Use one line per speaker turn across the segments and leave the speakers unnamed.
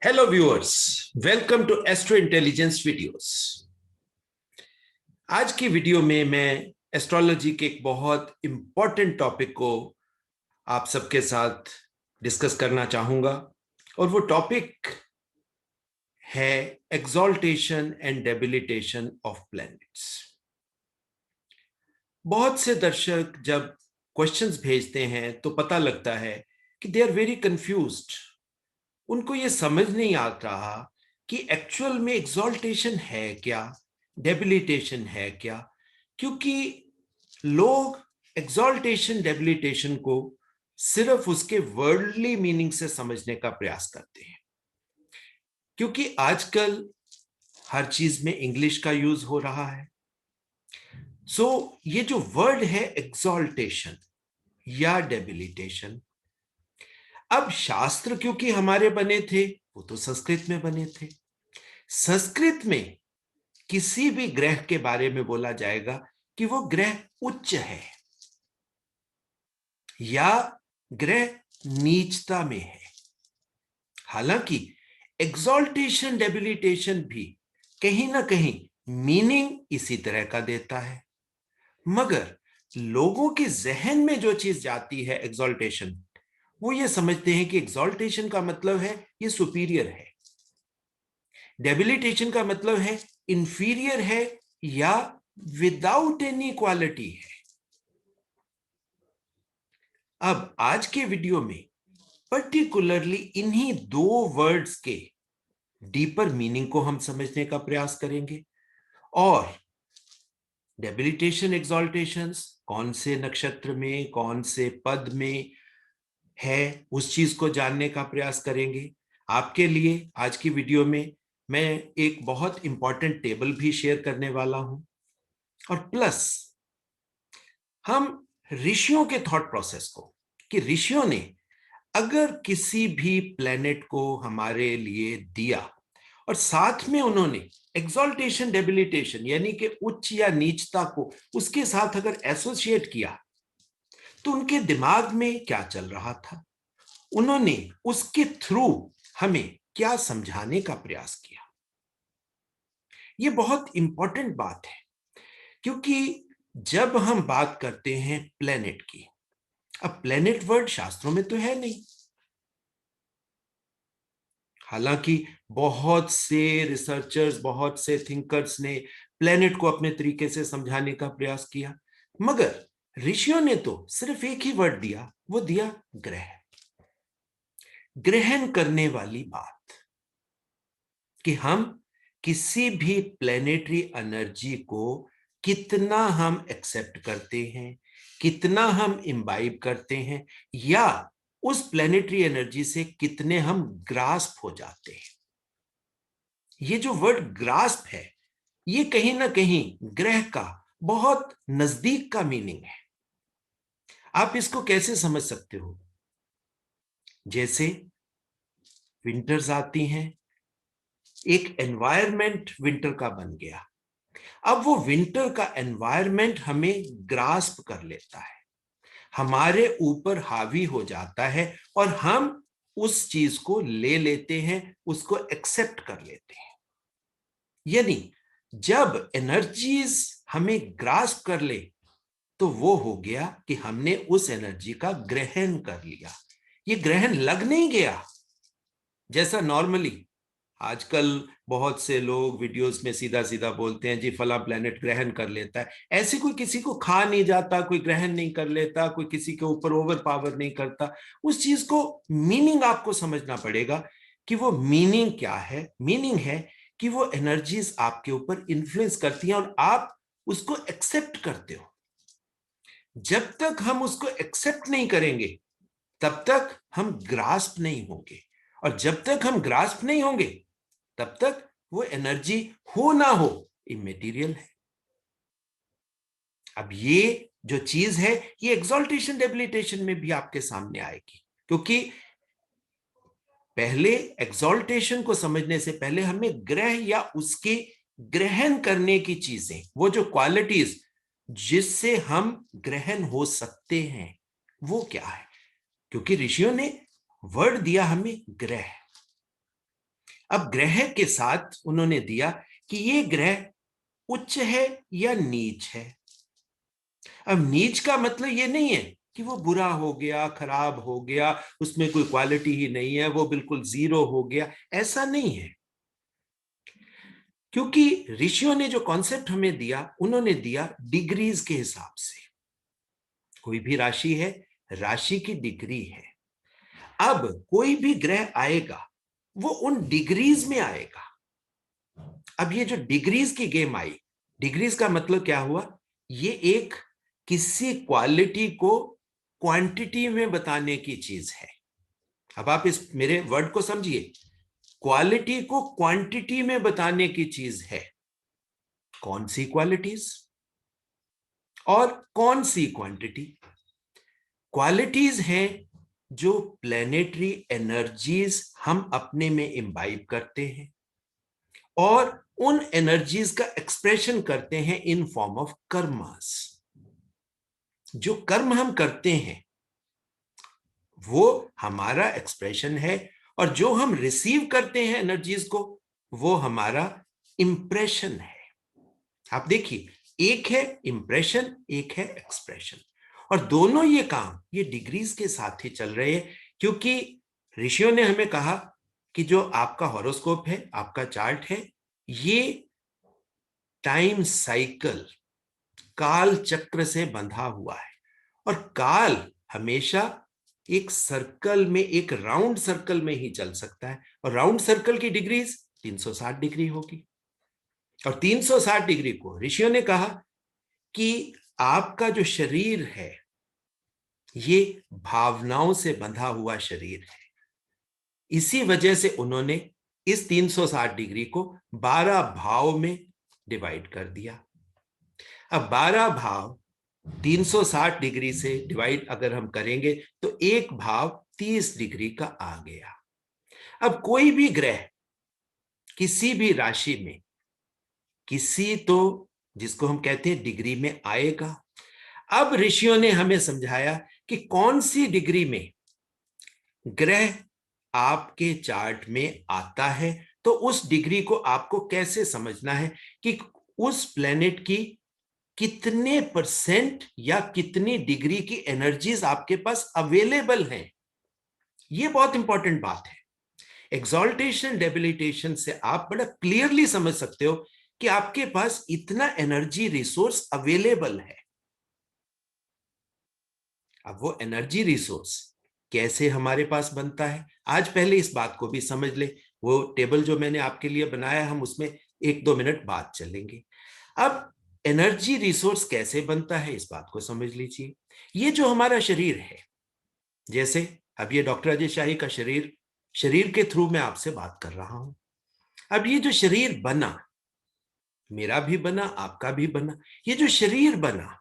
Hello viewers, welcome to Astro Intelligence videos. आज की video में मैं एस्ट्रोलॉजी के एक बहुत इंपॉर्टेंट टॉपिक को आप सबके साथ डिस्कस करना चाहूंगा और वो टॉपिक है exaltation and debilitation of planets. बहुत से दर्शक जब क्वेश्चंस भेजते हैं तो पता लगता है कि दे आर वेरी कंफ्यूज्ड। उनको ये समझ नहीं आ रहा कि एक्चुअल में एक्सॉल्टेशन है क्या, डेबिलिटेशन है क्या, क्योंकि लोग एक्सॉल्टेशन डेबिलिटेशन को सिर्फ उसके वर्ल्डली मीनिंग से समझने का प्रयास करते हैं, क्योंकि आजकल हर चीज में इंग्लिश का यूज हो रहा है। ये जो वर्ड है एक्सॉल्टेशन या डेबिलिटेशन, अब शास्त्र क्योंकि हमारे बने थे वो तो संस्कृत में बने थे। संस्कृत में किसी भी ग्रह के बारे में बोला जाएगा कि वो ग्रह उच्च है या ग्रह नीचता में है। हालांकि एक्सॉल्टेशन डेबिलिटेशन भी कहीं ना कहीं मीनिंग इसी तरह का देता है, मगर लोगों के जहन में जो चीज जाती है एक्सॉल्टेशन, वो ये समझते हैं कि एक्सॉल्टेशन का मतलब है ये सुपीरियर है, डेबिलिटेशन का मतलब है इंफीरियर है या विदाउट एनी क्वालिटी है। अब आज के वीडियो में पर्टिकुलरली इन्हीं दो वर्ड्स के डीपर मीनिंग को हम समझने का प्रयास करेंगे और डेबिलिटेशन एक्सॉल्टेशन कौन से नक्षत्र में कौन से पद में है उस चीज को जानने का प्रयास करेंगे। आपके लिए आज की वीडियो में मैं एक बहुत इंपॉर्टेंट टेबल भी शेयर करने वाला हूं और प्लस हम ऋषियों के थॉट प्रोसेस को, कि ऋषियों ने अगर किसी भी प्लेनेट को हमारे लिए दिया और साथ में उन्होंने एक्सॉल्टेशन डेबिलिटेशन यानी कि उच्च या नीचता को उसके साथ अगर एसोसिएट किया तो उनके दिमाग में क्या चल रहा था, उन्होंने उसके थ्रू हमें क्या समझाने का प्रयास किया। ये बहुत इंपॉर्टेंट बात है, क्योंकि जब हम बात करते हैं प्लेनेट की, अब प्लेनेट वर्ड शास्त्रों में तो है नहीं। हालांकि बहुत से रिसर्चर्स, बहुत से थिंकर्स ने प्लेनेट को अपने तरीके से समझाने का प्रयास किया, मगर ऋषियों ने तो सिर्फ एक ही वर्ड दिया, वो दिया ग्रह, ग्रहण करने वाली बात, कि हम किसी भी प्लेनेटरी एनर्जी को कितना हम एक्सेप्ट करते हैं, कितना हम इम्बाइब करते हैं, या उस प्लेनेटरी एनर्जी से कितने हम ग्रास्प हो जाते हैं। ये जो वर्ड ग्रास्प है, ये कहीं ना कहीं ग्रह का बहुत नजदीक का मीनिंग है। आप इसको कैसे समझ सकते हो? जैसे विंटर्स आती हैं, एक एनवायरनमेंट विंटर का बन गया, अब वो विंटर का एनवायरनमेंट हमें ग्रास्प कर लेता है, हमारे ऊपर हावी हो जाता है और हम उस चीज को ले लेते हैं, उसको एक्सेप्ट कर लेते हैं। यानी जब एनर्जीज हमें ग्रास्प कर ले तो वो हो गया कि हमने उस एनर्जी का ग्रहण कर लिया। ये ग्रहण लग नहीं गया जैसा नॉर्मली आजकल बहुत से लोग वीडियोस में सीधा सीधा बोलते हैं, जी फला प्लेनेट ग्रहण कर लेता है। ऐसे कोई किसी को खा नहीं जाता, कोई ग्रहण नहीं कर लेता, कोई किसी के ऊपर ओवर पावर नहीं करता। उस चीज को मीनिंग आपको समझना पड़ेगा कि वो मीनिंग क्या है। मीनिंग है कि वो एनर्जीज आपके ऊपर इन्फ्लुएंस करती हैं और आप उसको एक्सेप्ट करते हो। जब तक हम उसको एक्सेप्ट नहीं करेंगे तब तक हम ग्रास्प नहीं होंगे, और जब तक हम ग्रास्प नहीं होंगे तब तक वो एनर्जी हो ना हो इमेटीरियल है। अब ये जो चीज है ये एक्सॉल्टेशन डेबिलिटेशन में भी आपके सामने आएगी, क्योंकि पहले एक्सॉल्टेशन को समझने से पहले हमें ग्रह या उसके ग्रहण करने की चीजें, वो जो क्वालिटीज जिससे हम ग्रहण हो सकते हैं, वो क्या है। क्योंकि ऋषियों ने वर्ड दिया हमें ग्रह, अब ग्रह के साथ उन्होंने दिया कि ये ग्रह उच्च है या नीच है। अब नीच का मतलब ये नहीं है कि वो बुरा हो गया, खराब हो गया, उसमें कोई क्वालिटी ही नहीं है, वो बिल्कुल जीरो हो गया, ऐसा नहीं है। क्योंकि ऋषियों ने जो कॉन्सेप्ट हमें दिया, उन्होंने दिया डिग्रीज के हिसाब से। कोई भी राशि है, राशि की डिग्री है। अब कोई भी ग्रह आएगा वो उन डिग्रीज में आएगा। अब ये जो डिग्रीज की गेम आई, डिग्रीज का मतलब क्या हुआ, ये एक किसी क्वालिटी को क्वांटिटी में बताने की चीज है। अब आप इस मेरे वर्ड को समझिए, क्वालिटी को क्वांटिटी में बताने की चीज है। कौन सी क्वालिटीज और कौन सी क्वांटिटी? क्वालिटीज हैं जो प्लेनेटरी एनर्जीज हम अपने में इम्बाइब करते हैं और उन एनर्जीज का एक्सप्रेशन करते हैं इन फॉर्म ऑफ कर्मास। जो कर्म हम करते हैं वो हमारा एक्सप्रेशन है, और जो हम रिसीव करते हैं एनर्जीज को, वो हमारा इंप्रेशन है। आप देखिए, एक है इंप्रेशन, एक है एक्सप्रेशन, और दोनों ये काम ये डिग्रीज के साथ ही चल रहे हैं। क्योंकि ऋषियों ने हमें कहा कि जो आपका हॉरोस्कोप है, आपका चार्ट है, ये टाइम साइकिल, काल चक्र से बंधा हुआ है, और काल हमेशा एक सर्कल में, एक राउंड सर्कल में ही चल सकता है, और राउंड सर्कल की डिग्रीज 360 डिग्री होगी। और 360 डिग्री को ऋषियों ने कहा कि आपका जो शरीर है ये भावनाओं से बंधा हुआ शरीर है। इसी वजह से उन्होंने इस 360 डिग्री को 12 भाव में डिवाइड कर दिया। अब 12 भाव 360 डिग्री से डिवाइड अगर हम करेंगे तो एक भाव 30 डिग्री का आ गया। अब कोई भी ग्रह किसी भी राशि में किसी तो जिसको हम कहते हैं डिग्री में आएगा। अब ऋषियों ने हमें समझाया कि कौन सी डिग्री में ग्रह आपके चार्ट में आता है, तो उस डिग्री को आपको कैसे समझना है कि उस प्लेनेट की कितने परसेंट या कितनी डिग्री की एनर्जीज आपके पास अवेलेबल हैं। ये बहुत इंपॉर्टेंट बात है। एक्सॉल्टेशन डेबिलिटेशन से आप बड़ा क्लियरली समझ सकते हो कि आपके पास इतना एनर्जी रिसोर्स अवेलेबल है। अब वो एनर्जी रिसोर्स कैसे हमारे पास बनता है, आज पहले इस बात को भी समझ ले। वो टेबल जो मैंने आपके लिए बनाया, हम उसमें 1-2 मिनट बाद चलेंगे। अब एनर्जी रिसोर्स कैसे बनता है, इस बात को समझ लीजिए। ये जो हमारा शरीर है, जैसे अब ये डॉक्टर अजय शाही का शरीर, शरीर के थ्रू मैं आपसे बात कर रहा हूं। अब ये जो शरीर बना, मेरा भी बना, आपका भी बना, ये जो शरीर बना,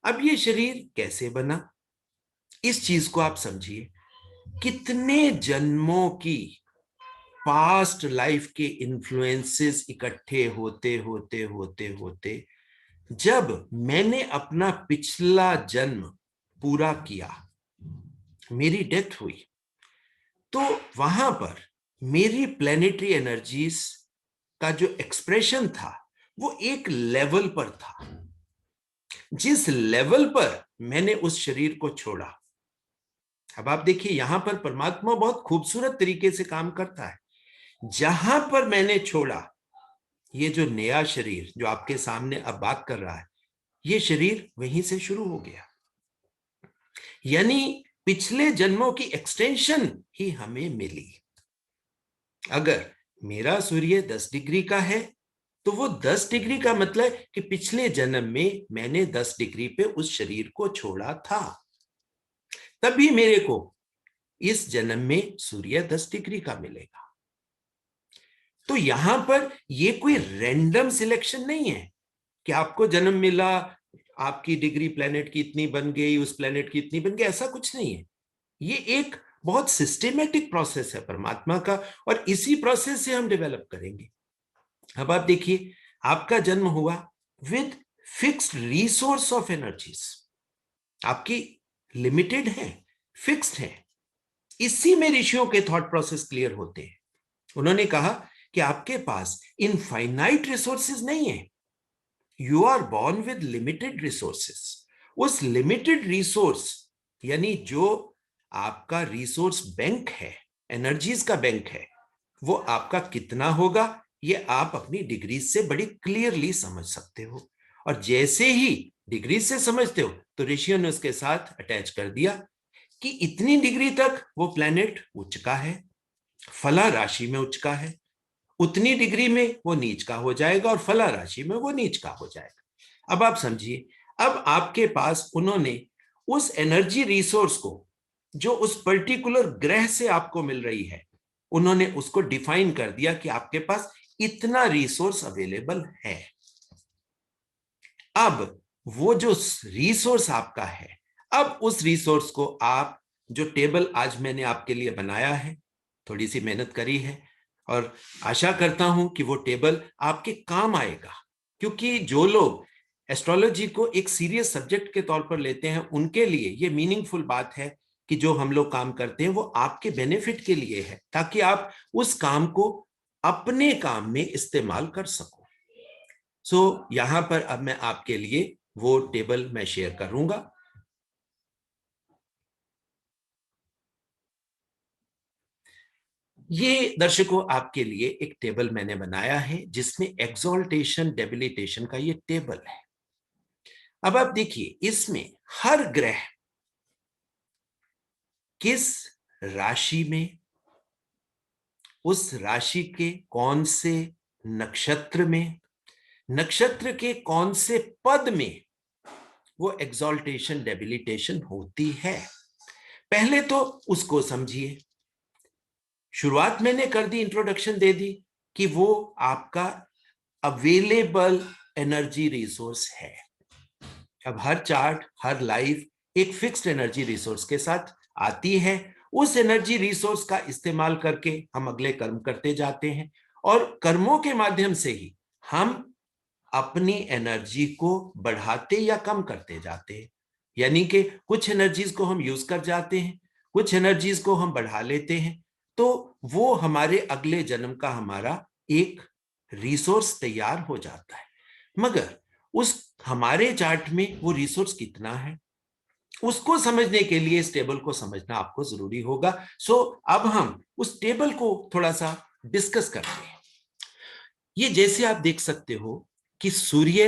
अब ये शरीर कैसे बना, इस चीज को आप समझिए। कितने जन्मों की पास्ट लाइफ के इन्फ्लुएंसेस इकट्ठे होते होते होते होते जब मैंने अपना पिछला जन्म पूरा किया, मेरी डेथ हुई, तो वहां पर मेरी प्लेनेटरी एनर्जीज का जो एक्सप्रेशन था वो एक लेवल पर था। जिस लेवल पर मैंने उस शरीर को छोड़ा, अब आप देखिए यहां पर परमात्मा बहुत खूबसूरत तरीके से काम करता है। जहां पर मैंने छोड़ा, ये जो नया शरीर जो आपके सामने अब बात कर रहा है, ये शरीर वहीं से शुरू हो गया। यानी पिछले जन्मों की एक्सटेंशन ही हमें मिली। अगर मेरा सूर्य 10 डिग्री का है, तो वो 10 डिग्री का मतलब कि पिछले जन्म में मैंने 10 डिग्री पे उस शरीर को छोड़ा था, तभी मेरे को इस जन्म में सूर्य 10 डिग्री का मिलेगा। तो यहां पर ये कोई रैंडम सिलेक्शन नहीं है कि आपको जन्म मिला, आपकी डिग्री प्लेनेट की इतनी बन गई, उस प्लेनेट की इतनी बन गई, ऐसा कुछ नहीं है। ये एक बहुत सिस्टेमेटिक प्रोसेस है परमात्मा का, और इसी प्रोसेस से हम डेवलप करेंगे। अब आप देखिए, आपका जन्म हुआ with fixed resource of energies, आपकी लिमिटेड है, फिक्स्ड है। इसी में ऋषियों के थॉट प्रोसेस क्लियर होते हैं। उन्होंने कहा कि आपके पास इनफाइनाइट रिसोर्सेज नहीं है, you are born with limited resources. उस लिमिटेड रिसोर्स यानी जो आपका रिसोर्स बैंक है, एनर्जीज का बैंक है, वो आपका कितना होगा ये आप अपनी डिग्री से बड़ी क्लियरली समझ सकते हो। और जैसे ही डिग्री से समझते हो तो ऋषियों ने उसके साथ अटैच कर दिया कि इतनी डिग्री तक वो प्लेनेट उच्च का है, फला राशि में उच्च का है, उतनी डिग्री में वो नीच का हो जाएगा और फला राशि में वो नीच का हो जाएगा। अब आप समझिए, अब आपके पास उन्होंने उस एनर्जी रिसोर्स को जो उस पर्टिकुलर ग्रह से आपको मिल रही है, उन्होंने उसको डिफाइन कर दिया कि आपके पास इतना रिसोर्स अवेलेबल है। अब वो जो रिसोर्स आपका है, अब उस रिसोर्स को आप, जो टेबल आज मैंने आपके लिए बनाया है, थोड़ी सी मेहनत करी है और आशा करता हूं कि वो टेबल आपके काम आएगा। क्योंकि जो लोग एस्ट्रोलॉजी को एक सीरियस सब्जेक्ट के तौर पर लेते हैं, उनके लिए ये मीनिंगफुल बात है कि जो हम लोग काम करते हैं वो आपके बेनिफिट के लिए है, ताकि आप उस काम को अपने काम में इस्तेमाल कर सको। यहां पर अब मैं आपके लिए वो टेबल मैं शेयर करूंगा। ये दर्शकों आपके लिए एक टेबल मैंने बनाया है जिसमें एक्सॉल्टेशन डेबिलिटेशन का ये टेबल है। अब आप देखिए, इसमें हर ग्रह किस राशि में, उस राशि के कौन से नक्षत्र में, नक्षत्र के कौन से पद में वो एक्सॉल्टेशन डेबिलिटेशन होती है, पहले तो उसको समझिए। शुरुआत मैंने कर दी, इंट्रोडक्शन दे दी कि वो आपका अवेलेबल एनर्जी रिसोर्स है। अब हर चार्ट, हर लाइफ एक फिक्स्ड एनर्जी रिसोर्स के साथ आती है। उस एनर्जी रिसोर्स का इस्तेमाल करके हम अगले कर्म करते जाते हैं और कर्मों के माध्यम से ही हम अपनी एनर्जी को बढ़ाते या कम करते जाते हैं। यानी कि कुछ एनर्जीज को हम यूज कर जाते हैं, कुछ एनर्जीज को हम बढ़ा लेते हैं, तो वो हमारे अगले जन्म का हमारा एक रिसोर्स तैयार हो जाता है। मगर उस हमारे चार्ट में वो रिसोर्स कितना है, उसको समझने के लिए इस टेबल को समझना आपको जरूरी होगा। अब हम उस टेबल को थोड़ा सा डिस्कस करते हैं। ये जैसे आप देख सकते हो कि सूर्य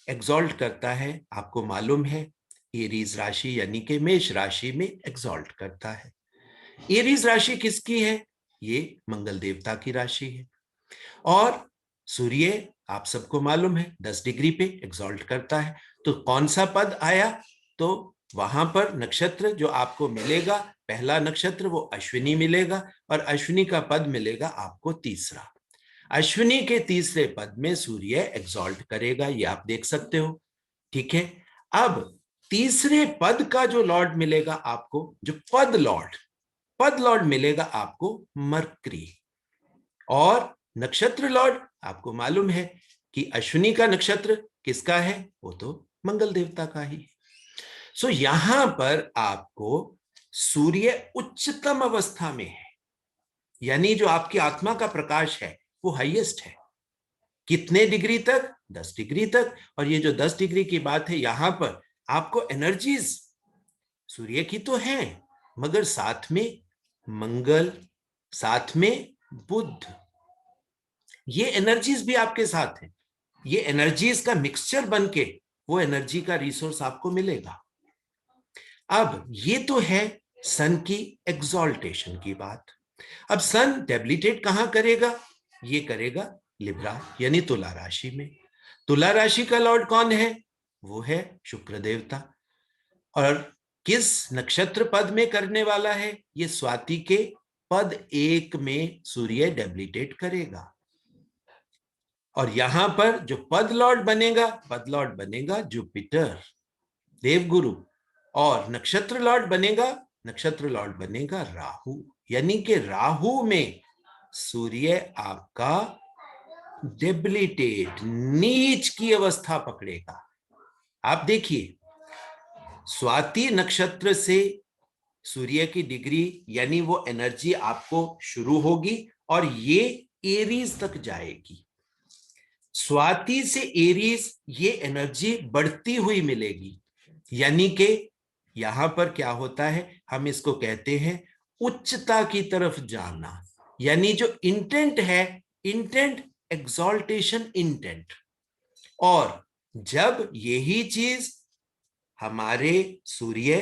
एग्जॉल्ट करता है, आपको मालूम है, एरीज राशि यानी कि मेष राशि में एग्जॉल्ट करता है। एरीज राशि किसकी है? ये मंगल देवता की राशि है। और सूर्य आप सबको मालूम है 10 डिग्री पे एग्जॉल्ट करता है। तो कौन सा पद आया? तो वहां पर नक्षत्र जो आपको मिलेगा, पहला नक्षत्र वो अश्विनी मिलेगा और अश्विनी का पद मिलेगा आपको तीसरा। अश्विनी के तीसरे पद में सूर्य एग्जॉल्ट करेगा, ये आप देख सकते हो। ठीक है, अब तीसरे पद का जो लॉर्ड मिलेगा आपको, जो पद लॉर्ड मिलेगा आपको मरकरी। और नक्षत्र लॉर्ड आपको मालूम है कि अश्विनी का नक्षत्र किसका है? वो तो मंगल देवता का ही है। यहां पर आपको सूर्य उच्चतम अवस्था में है, यानी जो आपकी आत्मा का प्रकाश है वो हाईएस्ट है। कितने डिग्री तक? 10 डिग्री तक। और ये जो 10 डिग्री की बात है, यहां पर आपको एनर्जीज सूर्य की तो है, मगर साथ में मंगल, साथ में बुध, ये एनर्जीज भी आपके साथ हैं। ये एनर्जीज का मिक्सचर बन के वो एनर्जी का रिसोर्स आपको मिलेगा। अब ये तो है सन की एग्जॉल्टेशन की बात। अब सन डेबिलिटेट कहां करेगा? ये करेगा लिब्रा यानी तुला राशि में। तुला राशि का लॉर्ड कौन है? वो है शुक्र देवता। और किस नक्षत्र पद में करने वाला है? ये स्वाति के पद 1 में सूर्य डेबिलिटेट करेगा। और यहां पर जो पद लॉर्ड बनेगा जुपिटर, देवगुरु। और नक्षत्र लॉर्ड बनेगा राहु। यानी कि राहु में सूर्य आपका डेबिलिटेट, नीच की अवस्था पकड़ेगा। आप देखिए, स्वाति नक्षत्र से सूर्य की डिग्री यानी वो एनर्जी आपको शुरू होगी और ये एरीज तक जाएगी। स्वाति से एरीज ये एनर्जी बढ़ती हुई मिलेगी, यानी कि यहां पर क्या होता है, हम इसको कहते हैं उच्चता की तरफ जाना, यानी जो इंटेंट है, इंटेंट एक्सॉल्टेशन इंटेंट। और जब यही चीज हमारे सूर्य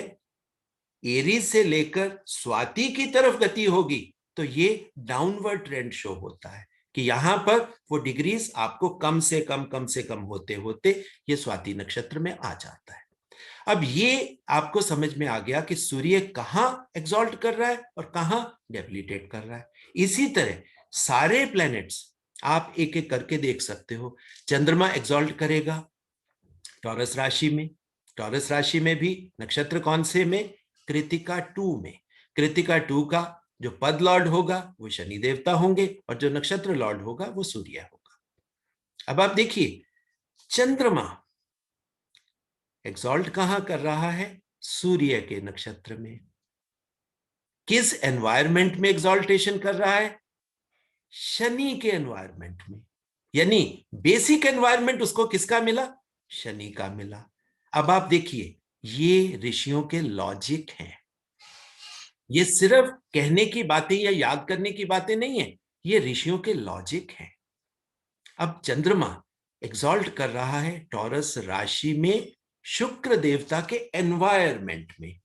एरीज से लेकर स्वाति की तरफ गति होगी तो ये डाउनवर्ड ट्रेंड शो होता है कि यहां पर वो डिग्रीज आपको कम से कम होते होते ये स्वाति नक्षत्र में आ जाता है। अब ये आपको समझ में आ गया कि सूर्य कहां एक्सॉल्ट कर रहा है और कहां डेबिलिटेट कर रहा है। इसी तरह सारे प्लैनेट्स आप एक एक करके देख सकते हो। चंद्रमा एक्सॉल्ट करेगा टॉरस राशि में, टॉरस राशि में भी नक्षत्र कौन से में, कृतिका 2 में। कृतिका 2 का जो पद लॉर्ड होगा वो शनि देवता होंगे और जो नक्षत्र लॉर्ड होगा वो सूर्य होगा। अब आप देखिए चंद्रमा एक्सॉल्ट कहां कर रहा है, सूर्य के नक्षत्र में। किस एनवायरमेंट में एक्सॉल्टेशन कर रहा है, शनि के एनवायरमेंट में। यानी बेसिक एनवायरमेंट उसको किसका मिला, शनि का मिला। अब आप देखिए ये ऋषियों के लॉजिक हैं, ये सिर्फ कहने की बातें या याद करने की बातें नहीं है, ये ऋषियों के लॉजिक हैं। अब चंद्रमा एक्सॉल्ट कर रहा है टॉरस राशि में शुक्र देवता के एनवायरमेंट में।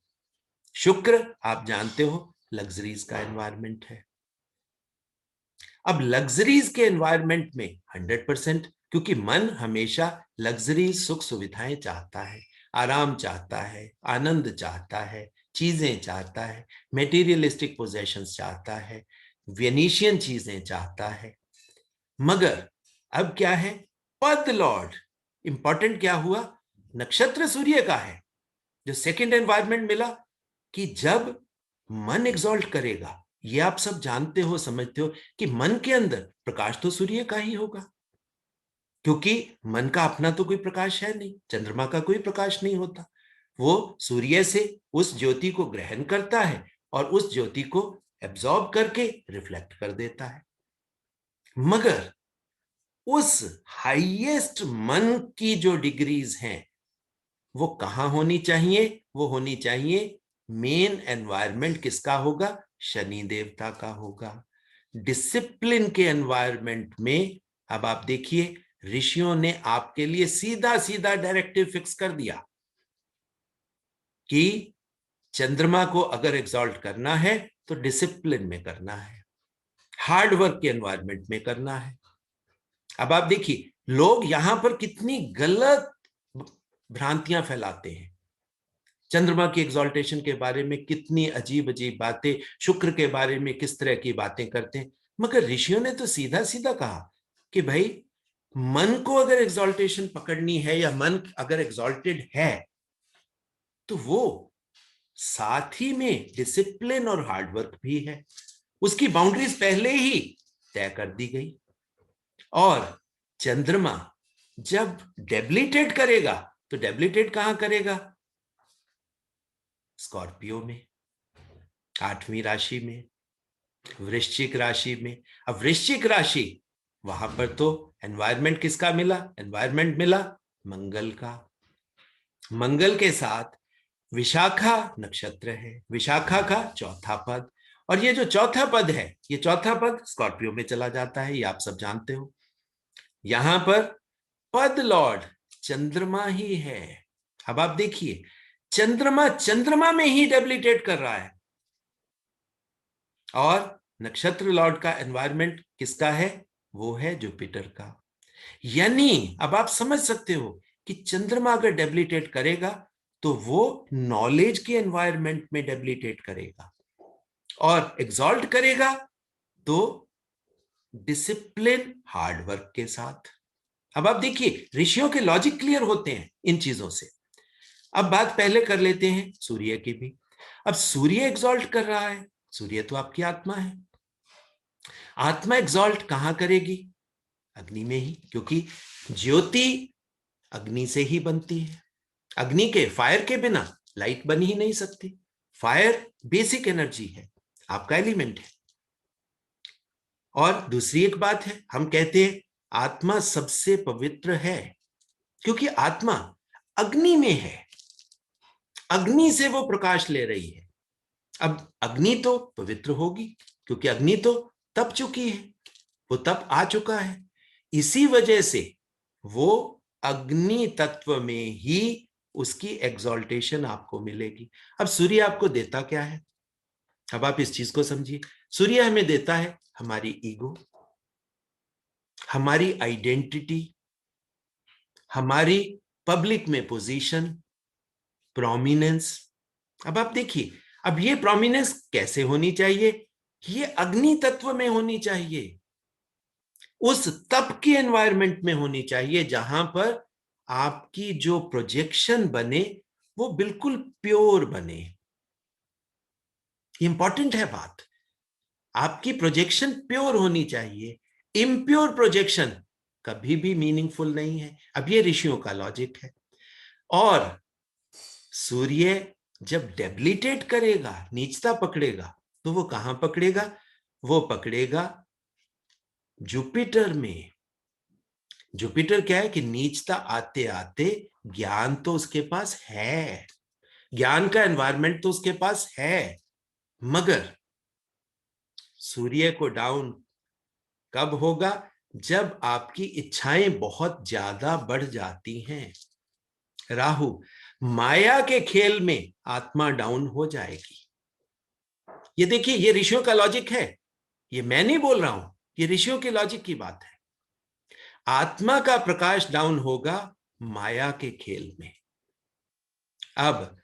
शुक्र आप जानते हो लग्जरीज का एनवायरमेंट है। अब लग्जरीज के एनवायरमेंट में 100%, क्योंकि मन हमेशा लग्जरी सुख सुविधाएं चाहता है, आराम चाहता है, आनंद चाहता है, चीजें चाहता है, मेटीरियलिस्टिक पोजेशंस चाहता है, वेनिशियन चीजें चाहता है। मगर अब क्या है, पद लॉर्ड इंपॉर्टेंट क्या हुआ, नक्षत्र सूर्य का है। जो सेकंड एनवायरमेंट मिला कि जब मन एक्सॉल्ट करेगा, ये आप सब जानते हो समझते हो कि मन के अंदर प्रकाश तो सूर्य का ही होगा, क्योंकि मन का अपना तो कोई प्रकाश है नहीं, चंद्रमा का कोई प्रकाश नहीं होता। वो सूर्य से उस ज्योति को ग्रहण करता है और उस ज्योति को एब्जॉर्ब करके रिफ्लेक्ट कर देता है। मगर उस हाईएस्ट मन की जो डिग्रीज हैं वो कहां होनी चाहिए, वो होनी चाहिए मेन एनवायरमेंट किसका होगा, शनि देवता का होगा। डिसिप्लिन के एनवायरमेंट में अब आप देखिए ऋषियों ने आपके लिए सीधा सीधा डायरेक्टिव फिक्स कर दिया कि चंद्रमा को अगर एक्सॉल्ट करना है तो डिसिप्लिन में करना है, हार्ड वर्क के एनवायरमेंट में करना है। अब आप देखिए लोग यहां पर कितनी गलत भ्रांतियां फैलाते हैं, चंद्रमा की एक्सॉल्टेशन के बारे में कितनी अजीब अजीब बातें, शुक्र के बारे में किस तरह की बातें करते हैं। मगर ऋषियों ने तो सीधा सीधा कहा कि भाई मन को अगर एक्सॉल्टेशन पकड़नी है या मन अगर एक्सॉल्टेड है तो वो साथ ही में डिसिप्लिन और हार्डवर्क भी है, उसकी बाउंड्रीज पहले ही तय कर दी गई। और चंद्रमा जब डेबिलिटेट करेगा तो डेबिलिटेट कहां करेगा, स्कॉर्पियो में, 8वीं राशि में, वृश्चिक राशि में। अब वृश्चिक राशि वहां पर तो एनवायरमेंट किसका मिला, एनवायरमेंट मिला मंगल का। मंगल के साथ विशाखा नक्षत्र है, विशाखा का चौथा पद, और ये जो चौथा पद है ये चौथा पद स्कॉर्पियो में चला जाता है, ये आप सब जानते हो। यहां पर पद लॉर्ड चंद्रमा ही है। अब आप देखिए चंद्रमा चंद्रमा में ही डेबिलिटेट कर रहा है और नक्षत्र लॉर्ड का एनवायरमेंट किसका है, वो है जुपिटर का। यानी अब आप समझ सकते हो कि चंद्रमा अगर डेबिलिटेट करेगा तो वो नॉलेज के एनवायरमेंट में डेबिलिटेट करेगा और एक्सॉल्ट करेगा तो डिसिप्लिन हार्डवर्क के साथ। अब आप देखिए ऋषियों के लॉजिक क्लियर होते हैं इन चीजों से। अब बात पहले कर लेते हैं सूर्य की भी। अब सूर्य एक्सॉल्ट कर रहा है, सूर्य तो आपकी आत्मा है, आत्मा एक्सॉल्ट कहां करेगी, अग्नि में ही, क्योंकि ज्योति अग्नि से ही बनती है। अग्नि के फायर के बिना लाइट बन ही नहीं सकती, फायर बेसिक एनर्जी है, आपका एलिमेंट है। और दूसरी एक बात है, हम कहते हैं आत्मा सबसे पवित्र है, क्योंकि आत्मा अग्नि में है, अग्नि से वो प्रकाश ले रही है। अब अग्नि तो पवित्र होगी, क्योंकि अग्नि तो तप चुकी है, वो तप आ चुका है। इसी वजह से वो अग्नि तत्व में ही उसकी एग्जॉल्टेशन आपको मिलेगी। अब सूर्य आपको देता क्या है? अब आप इस चीज को समझिए। सूर्य हमें देता है हमारी ईगो, हमारी आइडेंटिटी, हमारी पब्लिक में पोजीशन, प्रोमिनेंस। अब आप देखिए, अब ये प्रोमिनेंस कैसे होनी चाहिए? ये अग्नि तत्व में होनी चाहिए, उस तप के एनवायरनमेंट में होनी चाहिए, जहां पर आपकी जो प्रोजेक्शन बने वो बिल्कुल प्योर बने। इंपॉर्टेंट है बात, आपकी प्रोजेक्शन प्योर होनी चाहिए। इम्प्योर प्रोजेक्शन कभी भी मीनिंगफुल नहीं है। अब ये ऋषियों का लॉजिक है। और सूर्य जब डेबिलिटेट करेगा, नीचता पकड़ेगा, तो वो कहां पकड़ेगा? वो पकड़ेगा जुपिटर में। जुपिटर क्या है कि नीचता आते आते ज्ञान तो उसके पास है, ज्ञान का एनवायरनमेंट तो उसके पास है, मगर सूर्य को डाउन कब होगा? जब आपकी इच्छाएं बहुत ज्यादा बढ़ जाती हैं। राहु, माया के खेल में आत्मा डाउन हो जाएगी। ये देखिए, ये ऋषियों का लॉजिक है, ये मैं नहीं बोल रहा हूं, ये ऋषियों के लॉजिक की बात है। आत्मा का प्रकाश डाउन होगा माया के खेल में। अब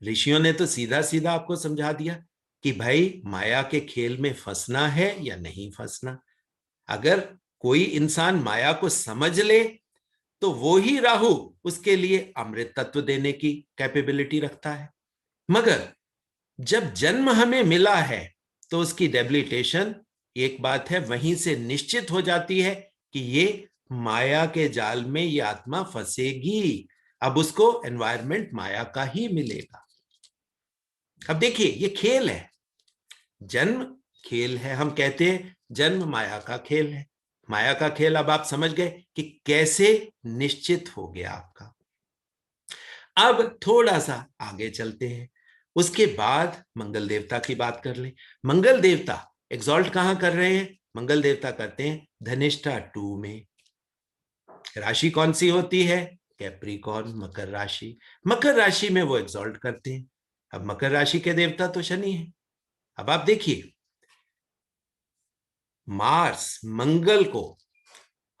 ऋषियों ने तो सीधा सीधा आपको समझा दिया कि भाई माया के खेल में फंसना है या नहीं फंसना। अगर कोई इंसान माया को समझ ले तो वो ही राहु उसके लिए अमृत तत्व देने की कैपेबिलिटी रखता है। मगर जब जन्म हमें मिला है तो उसकी डेबिलिटेशन, एक बात है, वहीं से निश्चित हो जाती है कि ये माया के जाल में ये आत्मा फंसेगी। अब उसको एनवायरनमेंट माया का ही मिलेगा। अब देखिए, ये खेल है, जन्म खेल है। हम कहते हैं जन्म माया का खेल है, माया का खेल। अब आप समझ गए कि कैसे निश्चित हो गया आपका। अब थोड़ा सा आगे चलते हैं, उसके बाद मंगल देवता की बात कर ले। मंगल देवता एग्जॉल्ट कहां कर रहे हैं? मंगल देवता करते हैं धनिष्ठा 2 में। राशि कौन सी होती है? कैप्रिकॉर्न, मकर राशि। मकर राशि में वो एग्जॉल्ट करते हैं। अब मकर राशि के देवता तो शनि है। अब आप देखिए, मार्स मंगल को,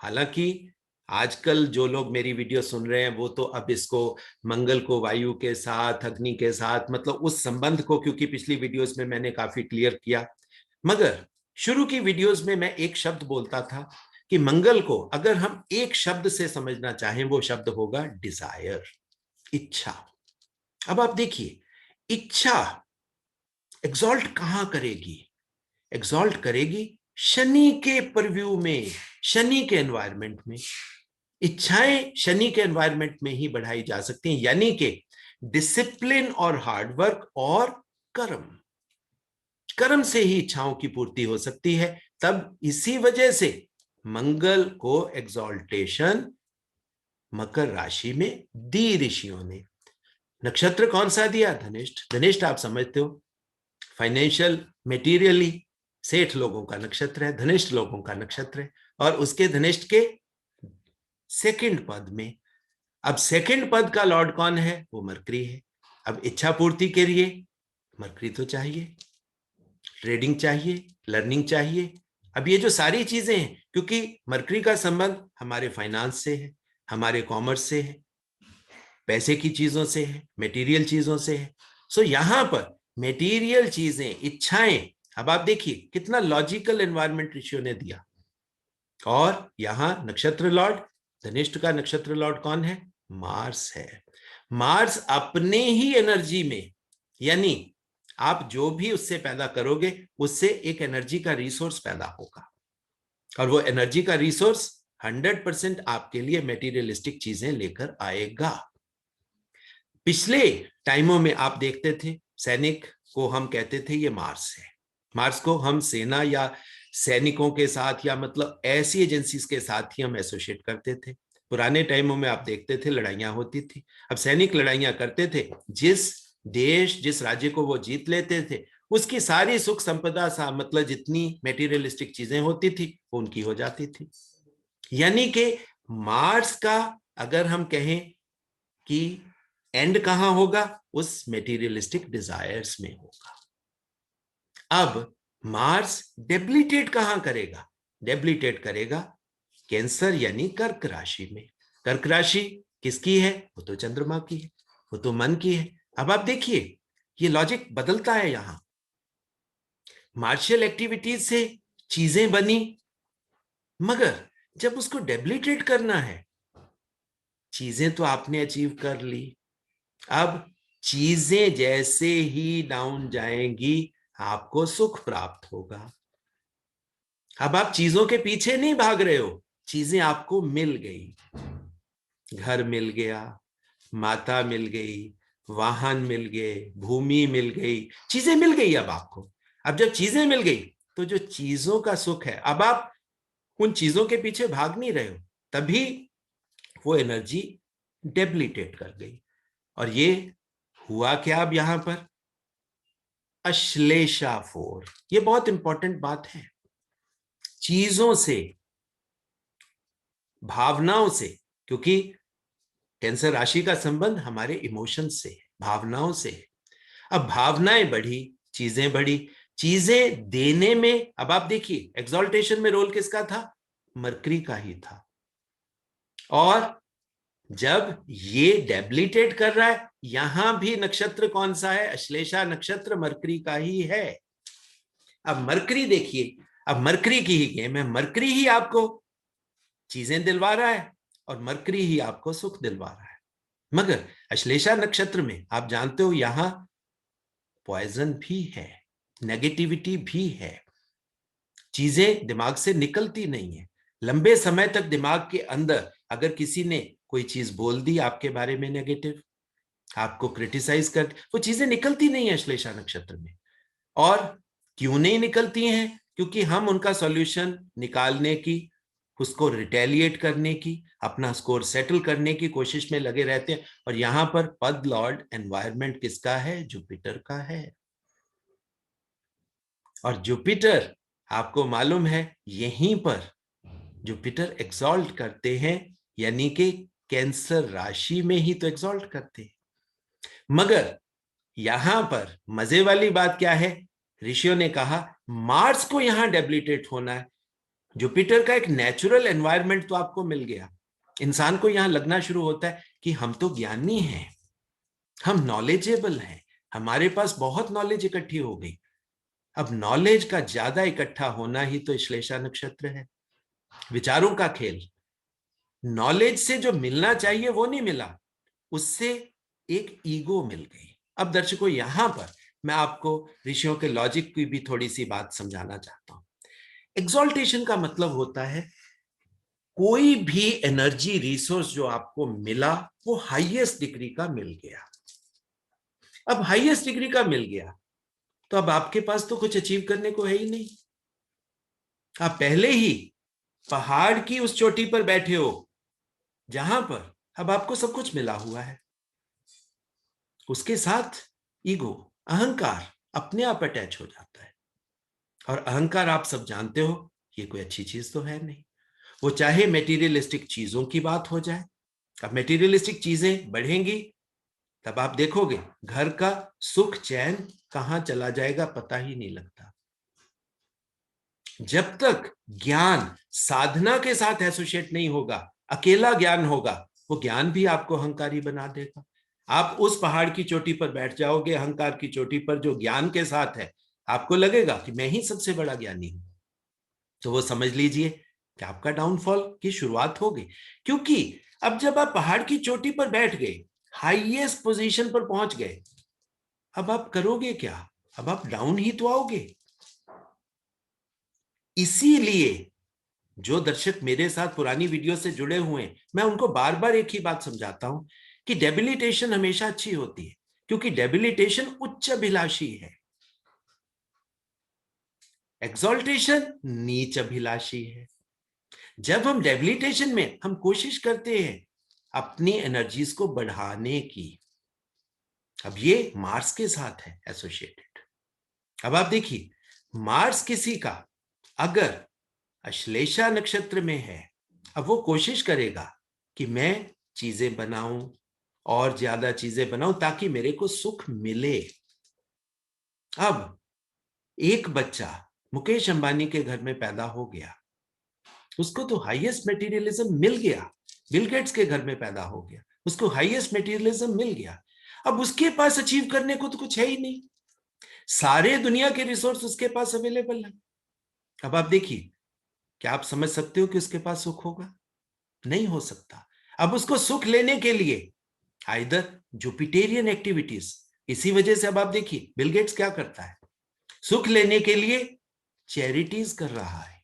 हालांकि आजकल जो लोग मेरी वीडियो सुन रहे हैं वो तो अब इसको मंगल को वायु के साथ, अग्नि के साथ, मतलब उस संबंध को, क्योंकि पिछली वीडियोस में मैंने काफी क्लियर किया। मगर शुरू की वीडियोस में मैं एक शब्द बोलता था कि मंगल को अगर हम एक शब्द से समझना चाहें, वो शब्द होगा डिजायर, इच्छा। अब आप देखिए, इच्छा एग्जॉल्ट कहां करेगी? एग्जॉल्ट करेगी शनि के परव्यू में, शनि के एनवायरनमेंट में। इच्छाएं शनि के एनवायरनमेंट में ही बढ़ाई जा सकती हैं, यानी कि डिसिप्लिन और हार्डवर्क और कर्म, कर्म से ही इच्छाओं की पूर्ति हो सकती है। तब इसी वजह से मंगल को एग्जॉल्टेशन मकर राशि में दी ऋषियों ने। नक्षत्र कौन सा दिया? धनिष्ठ। धनिष्ठ आप समझते हो, फाइनेंशियल मेटीरियली सेठ लोगों का नक्षत्र है, धनिष्ठ लोगों का नक्षत्र है। और उसके धनिष्ठ के सेकंड पद में, अब सेकंड पद का लॉर्ड कौन है? वो मरकरी है। अब इच्छा पूर्ति के लिए मरकरी तो चाहिए, ट्रेडिंग चाहिए, लर्निंग चाहिए। अब ये जो सारी चीजें हैं, क्योंकि मरकरी का संबंध हमारे फाइनेंस से है, हमारे कॉमर्स से है, पैसे की चीजों से है, मेटीरियल चीजों से है। सो यहां पर मेटीरियल चीजें, इच्छाएं, अब आप देखिए कितना लॉजिकल एनवायरनमेंट ऋषियों ने दिया। और यहां नक्षत्र लॉर्ड, धनिष्ठ का नक्षत्र लॉर्ड कौन है? मार्स है। मार्स अपने ही एनर्जी में, यानी आप जो भी उससे पैदा करोगे उससे एक एनर्जी का रिसोर्स पैदा होगा, और वो एनर्जी का रिसोर्स 100% आपके लिए मेटीरियलिस्टिक चीजें लेकर आएगा। पिछले टाइमों में आप देखते थे सैनिक को हम कहते थे ये मार्स है, मार्स को हम सेना या सैनिकों के साथ या मतलब ऐसी एजेंसीज के साथ ही हम एसोसिएट करते थे। पुराने टाइमों में आप देखते थे लड़ाइयां होती थी, अब सैनिक लड़ाइयां करते थे, जिस देश जिस राज्य को वो जीत लेते थे उसकी सारी सुख संपदा सा मतलब जितनी मेटीरियलिस्टिक चीजें होती थी वो उनकी हो जाती थी। यानी कि मार्स का अगर हम कहें कि एंड कहां होगा, उस मेटीरियलिस्टिक डिजायर्स में होगा। अब मार्स डेबिलिटेट कहां करेगा, डेबिलिटेट करेगा कैंसर यानी कर्क राशि में। कर्क राशि किसकी है, वो तो चंद्रमा की है, वो तो मन की है। अब आप देखिए ये लॉजिक बदलता है, यहां मार्शियल एक्टिविटीज से चीजें बनी, मगर जब उसको डेबिलिटेट करना है, चीजें तो आपने अचीव कर ली, अब चीजें जैसे ही डाउन जाएंगी आपको सुख प्राप्त होगा। अब आप चीजों के पीछे नहीं भाग रहे हो, चीजें आपको मिल गई, घर मिल गया, माता मिल गई, वाहन मिल गए, भूमि मिल गई, चीजें मिल गई। अब आपको, अब जब चीजें मिल गई तो जो चीजों का सुख है, अब आप उन चीजों के पीछे भाग नहीं रहे हो, तभी वो एनर्जी डेबिलिटेट कर गई। और ये हुआ क्या अब यहां पर, अश्लेषा 4। ये बहुत इंपॉर्टेंट बात है। चीजों से, भावनाओं से, क्योंकि कैंसर राशि का संबंध हमारे इमोशन से, भावनाओं से। अब भावनाएं बढ़ी, चीजें बढ़ी, चीजें देने में, अब आप देखिए एक्सॉल्टेशन में रोल किसका था, मरकरी का ही था। और जब ये डेबिलिटेट कर रहा है, यहां भी नक्षत्र कौन सा है, अश्लेषा नक्षत्र मरकरी का ही है। अब मरकरी देखिए, अब मरकरी की ही गेम है, मरकरी ही आपको चीजें दिलवा रहा है और मरकरी ही आपको सुख दिलवा रहा है। मगर अश्लेषा नक्षत्र में आप जानते हो यहां पॉइजन भी है, नेगेटिविटी भी है, चीजें दिमाग से निकलती नहीं है। लंबे समय तक दिमाग के अंदर अगर किसी ने कोई चीज बोल दी आपके बारे में नेगेटिव, आपको क्रिटिसाइज कर, वो चीजें निकलती नहीं है अश्लेषा नक्षत्र में। और क्यों नहीं निकलती हैं, क्योंकि हम उनका सॉल्यूशन निकालने की, उसको रिटेलिएट करने की, अपना स्कोर सेटल करने की कोशिश में लगे रहते हैं। और यहां पर पद लॉर्ड एनवायरमेंट किसका है, जुपिटर का है। और जुपिटर आपको मालूम है यहीं पर जुपिटर एक्सॉल्ट करते हैं, यानी कि कैंसर राशि में ही तो एक्सॉल्ट करते हैं। मगर यहां पर मजे वाली बात क्या है, ऋषियों ने कहा मार्स को यहां डेबिलिटेट होना है। जुपिटर का एक नेचुरल एनवायरनमेंट तो आपको मिल गया, इंसान को यहां लगना शुरू होता है कि हम तो ज्ञानी हैं, हम नॉलेजेबल हैं, हमारे पास बहुत नॉलेज इकट्ठी हो गई। अब नॉलेज का ज्यादा इकट्ठा होना ही तो श्लेषा नक्षत्र है, विचारों का खेल। नॉलेज से जो मिलना चाहिए वो नहीं मिला, उससे एक ईगो मिल गई। अब दर्शकों यहां पर मैं आपको ऋषियों के लॉजिक की भी थोड़ी सी बात समझाना चाहता हूं। एक्सॉल्टेशन का मतलब होता है कोई भी एनर्जी रिसोर्स जो आपको मिला वो हाईएस्ट डिग्री का मिल गया। अब हाईएस्ट डिग्री का मिल गया तो अब आपके पास तो कुछ अचीव करने को है ही नहीं, आप पहले ही पहाड़ की उस चोटी पर बैठे हो जहां पर अब आपको सब कुछ मिला हुआ है। उसके साथ ईगो, अहंकार अपने आप अटैच हो जाता है। और अहंकार आप सब जानते हो ये कोई अच्छी चीज तो है नहीं, वो चाहे मेटीरियलिस्टिक चीजों की बात हो जाए। अब मेटीरियलिस्टिक चीजें बढ़ेंगी तब आप देखोगे घर का सुख चैन कहां चला जाएगा पता ही नहीं लगता। जब तक ज्ञान साधना के साथ एसोसिएट नहीं होगा, अकेला ज्ञान होगा, वो ज्ञान भी आपको अहंकारी बना देगा। आप उस पहाड़ की चोटी पर बैठ जाओगे, अहंकार की चोटी पर जो ज्ञान के साथ है, आपको लगेगा कि मैं ही सबसे बड़ा ज्ञानी हूं। तो वो समझ लीजिए कि आपका डाउनफॉल की शुरुआत हो गई। क्योंकि अब जब आप पहाड़ की चोटी पर बैठ गए, हाईएस्ट पोजीशन पर पहुंच गए, अब आप करोगे क्या, अब आप डाउन ही तो आओगे। इसीलिए जो दर्शक मेरे साथ पुरानी वीडियो से जुड़े हुए हैं, मैं उनको बार बार एक ही बात समझाता हूं कि डेबिलिटेशन हमेशा अच्छी होती है, क्योंकि डेबिलिटेशन उच्च अभिलाषी है, एक्सॉल्टेशन नीच अभिलाषी है। जब हम डेबिलिटेशन में हम कोशिश करते हैं अपनी एनर्जीज को बढ़ाने की, अब ये मार्स के साथ है एसोसिएटेड। अब आप देखिए, मार्स किसी का अगर अश्लेषा नक्षत्र में है, अब वो कोशिश करेगा कि मैं चीजें बनाऊं और ज्यादा चीजें बनाऊं ताकि मेरे को सुख मिले। अब एक बच्चा मुकेश अंबानी के घर में पैदा हो गया, उसको तो हाईएस्ट मटेरियलिज्म मिल गया। बिल गेट्स के घर में पैदा हो गया, उसको हाईएस्ट मटेरियलिज्म मिल गया। अब उसके पास अचीव करने को तो कुछ है ही नहीं, सारे दुनिया के रिसोर्स उसके पास अवेलेबल है। अब आप देखिए, क्या आप समझ सकते हो कि उसके पास सुख होगा? नहीं हो सकता। अब उसको सुख लेने के लिए आइदर जुपिटेरियन एक्टिविटीज, इसी वजह से अब आप देखिए बिल गेट्स क्या करता है, सुख लेने के लिए चैरिटीज कर रहा है।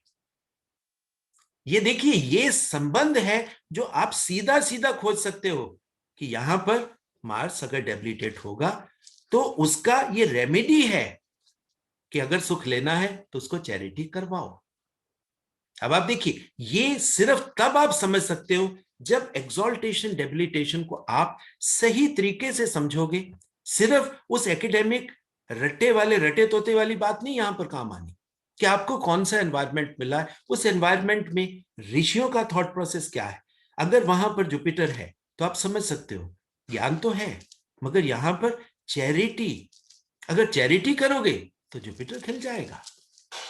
ये देखिए, ये संबंध है जो आप सीधा सीधा खोज सकते हो कि यहां पर मार्स अगर डेबिलिटेट होगा तो उसका ये रेमेडी है कि अगर सुख लेना है तो उसको चैरिटी करवाओ। अब आप देखिए, ये सिर्फ तब आप समझ सकते हो जब एक्सॉल्टेशन डेबिलिटेशन को आप सही तरीके से समझोगे। सिर्फ उस एकेडमिक रटे तोते वाली बात नहीं यहां पर काम आनी कि आपको कौन सा एनवायरनमेंट मिला है, उस एनवायरनमेंट में ऋषियों का थॉट प्रोसेस क्या है। अगर वहां पर जुपिटर है तो आप समझ सकते हो ज्ञान तो है, मगर यहां पर चैरिटी, अगर चैरिटी करोगे तो जुपिटर खिल जाएगा,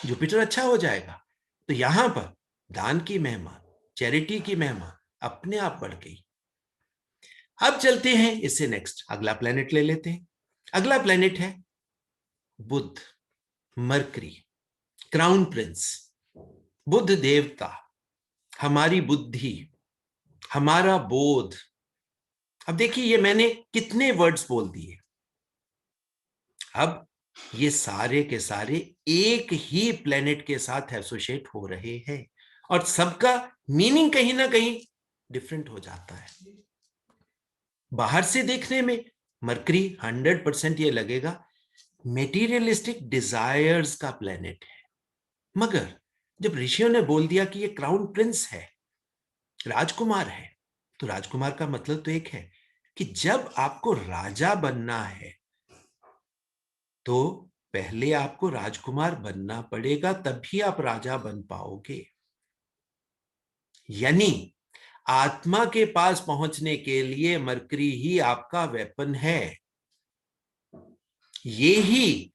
जुपिटर अच्छा हो जाएगा। तो यहां पर दान की महिमा, चैरिटी की महिमा अपने आप बढ़ गई। अब चलते हैं इससे नेक्स्ट अगला प्लेनेट ले लेते हैं। अगला प्लेनेट है बुध, मरकरी, क्राउन प्रिंस, बुध देवता, हमारी बुद्धि, हमारा बोध। अब देखिए, ये मैंने कितने वर्ड्स बोल दिए। अब ये सारे के सारे एक ही प्लेनेट के साथ एसोसिएट हो रहे हैं और सबका मीनिंग कहीं ना कहीं डिफरेंट हो जाता है। बाहर से देखने में मरकरी 100% ये लगेगा मेटीरियलिस्टिक डिजायर्स का प्लेनेट है, मगर जब ऋषियों ने बोल दिया कि ये क्राउन प्रिंस है, राजकुमार है, तो राजकुमार का मतलब तो एक है कि जब आपको राजा बनना है तो पहले आपको राजकुमार बनना पड़ेगा, तभी आप राजा बन पाओगे। यानी आत्मा के पास पहुंचने के लिए मरकरी ही आपका वेपन है। ये ही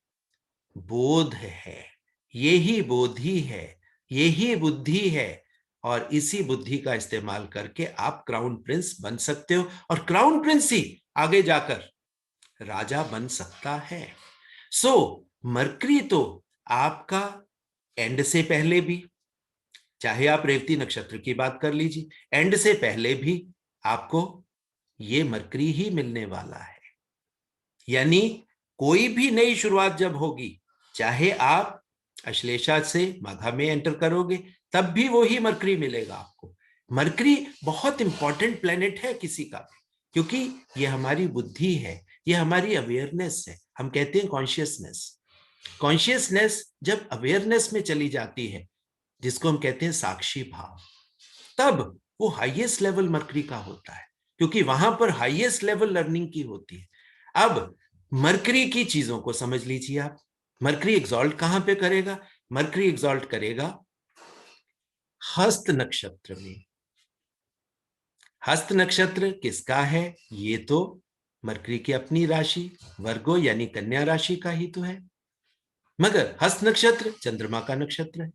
बोध है, ये ही बोधि है, ये ही बुद्धि है, और इसी बुद्धि का इस्तेमाल करके आप क्राउन प्रिंस बन सकते हो और क्राउन प्रिंस ही आगे जाकर राजा बन सकता है। सो मरकरी तो आपका एंड से पहले भी, चाहे आप रेवती नक्षत्र की बात कर लीजिए, एंड से पहले भी आपको ये मरकरी ही मिलने वाला है। यानी कोई भी नई शुरुआत जब होगी, चाहे आप अश्लेषा से माघा में एंटर करोगे, तब भी वही मरकरी मिलेगा आपको। मरकरी बहुत इंपॉर्टेंट प्लेनेट है किसी का भी, क्योंकि ये हमारी बुद्धि है, ये हमारी अवेयरनेस है। हम कहते हैं कॉन्शियसनेस। कॉन्शियसनेस जब अवेयरनेस में चली जाती है, जिसको हम कहते हैं साक्षी भाव, तब वो हाईएस्ट लेवल मरकरी का होता है, क्योंकि वहां पर हाईएस्ट लेवल लर्निंग की होती है। अब मरकरी की चीजों को समझ लीजिए आप। मरकरी एग्जॉल्ट कहां पे करेगा? मरकरी एग्जॉल्ट करेगा हस्त नक्षत्र में। हस्त नक्षत्र किसका है? ये तो मरकरी की अपनी राशि वर्गो यानी कन्या राशि का ही तो है, मगर हस्त नक्षत्र चंद्रमा का नक्षत्र है।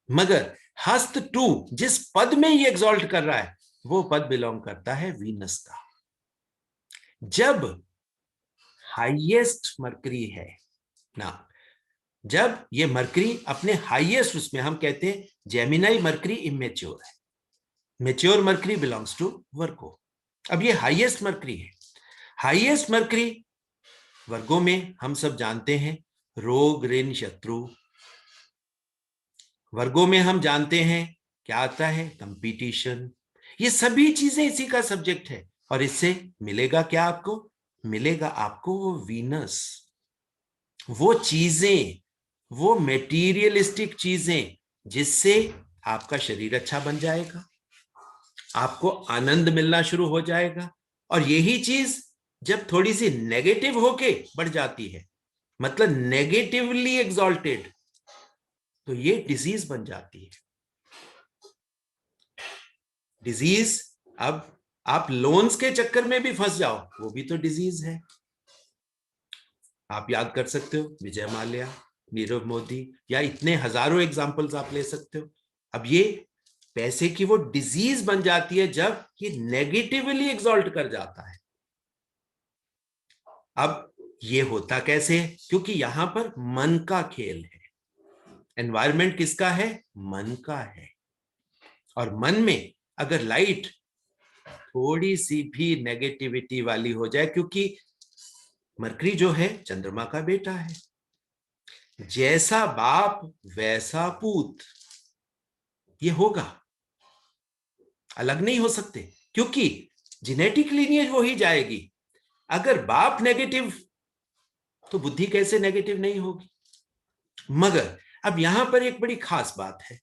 मगर हस्त 2 जिस पद में ये एग्जॉल्ट कर रहा है, वो पद बिलोंग करता है वीनस का। जब हाईएस्ट मरकरी है ना, जब ये मरकरी अपने हाईएस्ट, उसमें हम कहते हैं जेमिनाई मरकरी इमेच्योर है, मेच्योर मरकरी बिलोंग्स टू वर्गो। अब ये हाईएस्ट मरकरी है। हाईएस्ट मरकरी वर्गो में हम सब जानते हैं रोग ऋण शत्रु। वर्गों में हम जानते हैं क्या आता है? कंपटीशन। ये सभी चीजें इसी का सब्जेक्ट है और इससे मिलेगा क्या आपको? मिलेगा आपको वो वीनस, वो चीजें, वो मेटीरियलिस्टिक चीजें जिससे आपका शरीर अच्छा बन जाएगा, आपको आनंद मिलना शुरू हो जाएगा। और यही चीज जब थोड़ी सी नेगेटिव होके बढ़ जाती है, मतलब नेगेटिवली एग्जॉल्टेड, तो ये डिजीज बन जाती है। डिजीज, अब आप लोन्स के चक्कर में भी फंस जाओ, वो भी तो डिजीज है। आप याद कर सकते हो विजय माल्या, नीरव मोदी, या इतने हजारों एग्जाम्पल्स आप ले सकते हो। अब ये पैसे की वो डिजीज बन जाती है जब ये नेगेटिवली एग्जॉल्ट कर जाता है। अब ये होता कैसे है? क्योंकि यहां पर मन का खेल है। एनवायरमेंट किसका है? मन का है। और मन में अगर लाइट थोड़ी सी भी नेगेटिविटी वाली हो जाए, क्योंकि मरकरी जो है चंद्रमा का बेटा है, जैसा बाप वैसा पूत, ये होगा, अलग नहीं हो सकते, क्योंकि जेनेटिक लीनिएज वो ही जाएगी। अगर बाप नेगेटिव तो बुद्धि कैसे नेगेटिव नहीं होगी? मगर अब यहां पर एक बड़ी खास बात है,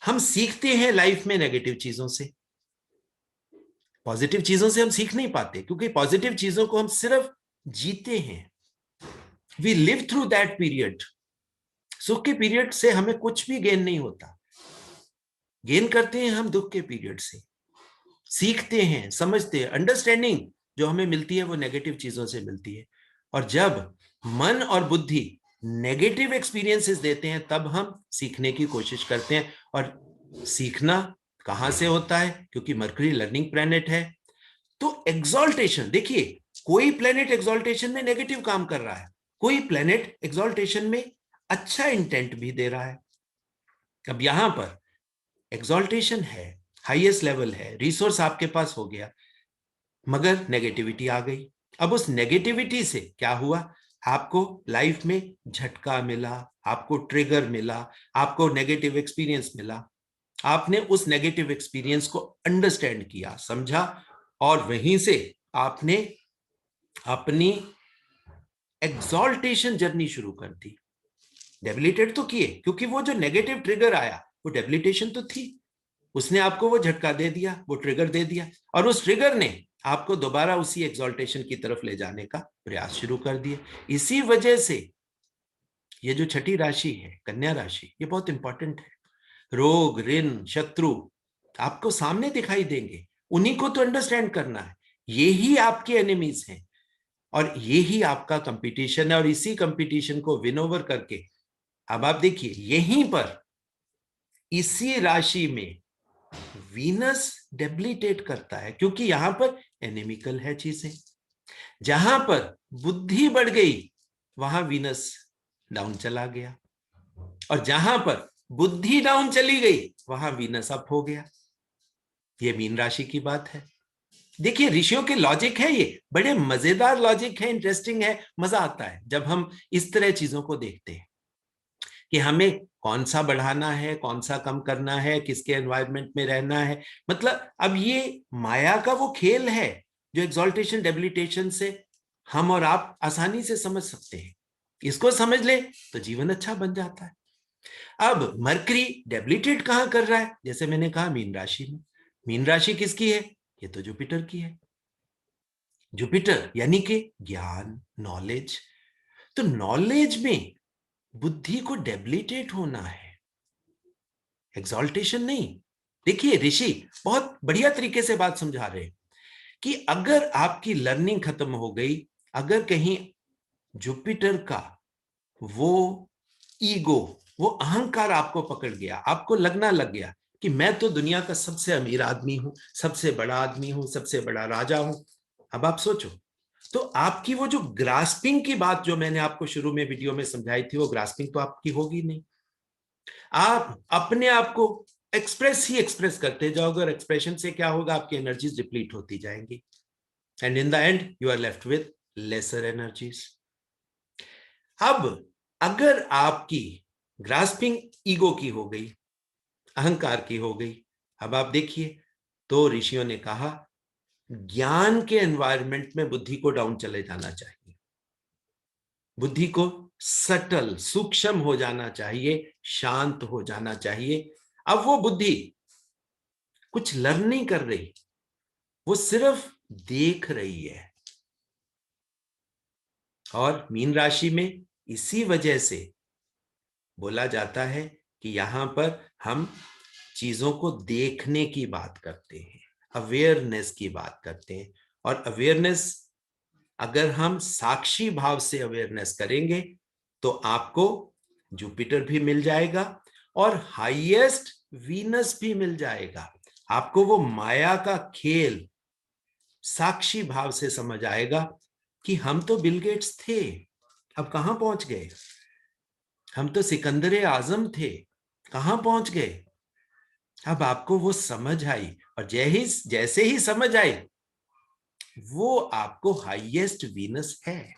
हम सीखते हैं लाइफ में नेगेटिव चीजों से, पॉजिटिव चीजों से हम सीख नहीं पाते, क्योंकि पॉजिटिव चीजों को हम सिर्फ जीते हैं। We live through that period. सुख के पीरियड से हमें कुछ भी गेन नहीं होता, गेन करते हैं हम दुख के पीरियड से। सीखते हैं, समझते हैं, अंडरस्टैंडिंग जो हमें मिलती है वो नेगेटिव चीजों से मिलती है। और जब मन और बुद्धि नेगेटिव एक्सपीरियंसेस देते हैं तब हम सीखने की कोशिश करते हैं। और सीखना कहां से होता है? क्योंकि मरकरी लर्निंग प्लैनेट है। तो एग्जॉल्टेशन, देखिए, कोई प्लेनेट एग्जॉल्टेशन में नेगेटिव काम कर रहा है, कोई प्लेनेट एग्जॉल्टेशन में अच्छा इंटेंट भी दे रहा है। अब यहां पर एग्जॉल्टेशन है, हाईएस्ट लेवल है, रिसोर्स आपके पास हो गया, मगर नेगेटिविटी आ गई। अब उस नेगेटिविटी से क्या हुआ? आपको लाइफ में झटका मिला, आपको ट्रिगर मिला, आपको नेगेटिव एक्सपीरियंस मिला। आपने उस नेगेटिव एक्सपीरियंस को अंडरस्टैंड किया, समझा, और वहीं से आपने अपनी एग्जॉल्टेशन जर्नी शुरू कर दी। डेबिलिटेट तो किए, क्योंकि वो जो नेगेटिव ट्रिगर आया वो डेबिलिटेशन तो थी, उसने आपको वो झटका दे दिया, वो ट्रिगर दे दिया, और उस ट्रिगर ने आपको दोबारा उसी एग्जॉल्टेशन की तरफ ले जाने का प्रयास शुरू कर दिया। इसी वजह से ये जो छठी राशि है, कन्या राशि, ये बहुत इंपॉर्टेंट है। रोग, ऋण, शत्रु आपको सामने दिखाई देंगे, उन्हीं को तो अंडरस्टैंड करना है। यही आपके एनिमीज हैं और यही आपका कंपटीशन है। और इसी कंपटीशन को विन ओवर करके अब आप देखिए, यहीं पर इसी राशि में वीनस डेबिलिटेट करता है, क्योंकि यहां पर एनिमिकल है चीजें। जहां पर बुद्धि बढ़ गई वहां वीनस डाउन चला गया, और जहां पर बुद्धि डाउन चली गई वहां वीनस अप हो गया। ये मीन राशि की बात है। देखिए, ऋषियों के लॉजिक है, ये बड़े मजेदार लॉजिक है, इंटरेस्टिंग है, मजा आता है जब हम इस तरह चीजों को देखते हैं कि हमें कौन सा बढ़ाना है, कौन सा कम करना है, किसके एनवायरनमेंट में रहना है। मतलब अब ये माया का वो खेल है जो एग्जॉल्टेशन डेबिलिटेशन से हम और आप आसानी से समझ सकते हैं। इसको समझ ले तो जीवन अच्छा बन जाता है। अब मरकरी डेबिलिटेट कहां कर रहा है? जैसे मैंने कहा, मीन राशि में। मीन राशि किसकी है? ये तो जुपिटर की है। जुपिटर यानी कि ज्ञान, नॉलेज। तो नॉलेज में बुद्धि को डेबिलिटेट होना है, एग्जॉल्टेशन नहीं। देखिए, ऋषि बहुत बढ़िया तरीके से बात समझा रहे हैं कि अगर आपकी लर्निंग खत्म हो गई, अगर कहीं जुपिटर का वो ईगो, वो अहंकार आपको पकड़ गया, आपको लगना लग गया कि मैं तो दुनिया का सबसे अमीर आदमी हूं, सबसे बड़ा आदमी हूं, सबसे बड़ा राजा हूं। अब आप सोचो, तो आपकी वो जो ग्रास्पिंग की बात जो मैंने आपको शुरू में वीडियो में समझाई थी, वो ग्रास्पिंग तो आपकी होगी नहीं। आप अपने आप को एक्सप्रेस ही एक्सप्रेस करते जाओगे, और एक्सप्रेशन से क्या होगा? आपकी एनर्जीज डिप्लीट होती जाएंगी, and in the end you are left with lesser energies. अब अगर आपकी ग्रास्पिंग ईगो की हो गई, अहंकार की हो गई, अब आप देखिए, तो ऋषियों ने कहा ज्ञान के एनवायरनमेंट में बुद्धि को डाउन चले जाना चाहिए, बुद्धि को सटल सूक्ष्म हो जाना चाहिए, शांत हो जाना चाहिए। अब वो बुद्धि कुछ लर्न नहीं कर रही, वो सिर्फ देख रही है। और मीन राशि में इसी वजह से बोला जाता है कि यहां पर हम चीजों को देखने की बात करते हैं, अवेयरनेस की बात करते हैं। और अवेयरनेस, अगर हम साक्षी भाव से अवेयरनेस करेंगे तो आपको जुपिटर भी मिल जाएगा और हाईएस्ट वीनस भी मिल जाएगा। आपको वो माया का खेल साक्षी भाव से समझ आएगा कि हम तो बिल गेट्स थे, अब कहां पहुंच गए, हम तो सिकंदर आजम थे, कहां पहुंच गए। अब आपको वो समझ आई, और जैसे ही समझ आई, वो आपको हाईएस्ट वीनस है।